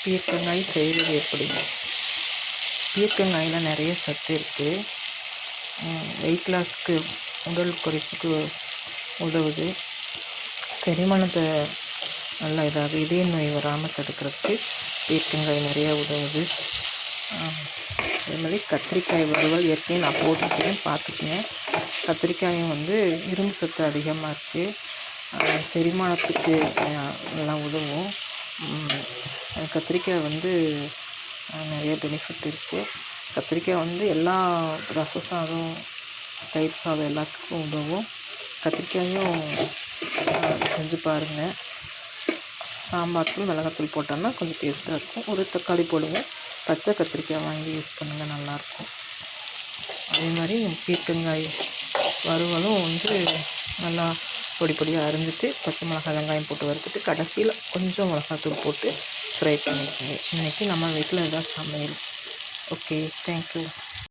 பீர்க்கங்காய் செய்வது எப்படி? பீர்க்கங்காயில் நிறைய சத்து இருக்குது. வெயிட் லாஸ்க்கு, உடல் குறைப்புக்கு உதவுது. செரிமானத்தை நல்லா இதய நோய் வராமல் தடுக்கிறதுக்கு பீர்க்கங்காய் நிறையா உதவுது. அதே மாதிரி கத்திரிக்காய் வறுவல் ஏற்கனவே நான் போட்டிருக்கேன், பார்த்துக்கங்க. கத்திரிக்காயும் இரும்பு சத்து அதிகமாக இருக்குது. செரிமானத்துக்கு நல்லா உதவும். கத்திரிக்காய் நிறைய பெனிஃபிட் இருக்குது. கத்திரிக்காய் எல்லா ரச சாதம், தயிர் சாதம் எல்லாத்துக்கும் உதவும். கத்திரிக்காயும் செஞ்சு பாருங்கள். சாம்பாருக்கு மிளகாத்தூள் போட்டோம்னா கொஞ்சம் டேஸ்ட்டாக இருக்கும். ஒரு தக்காளி போடுங்க. பச்சை கத்திரிக்காய் வாங்கி யூஸ் பண்ணுங்கள், நல்லாயிருக்கும். அதே மாதிரி பீர்க்கங்காய் வறுவலும் நல்லா பொடி பொடியாக அரிஞ்சிட்டு பச்சை மிளகாய் வெங்காயம் போட்டு வறுத்துட்டு கடைசியில் கொஞ்சம் மிளகாத்தூள் போட்டு ஃப்ரை பண்ணிக்கோங்க. இன்றைக்கி நம்ம வீட்டில் இதான் சமையல். Okay, thank you.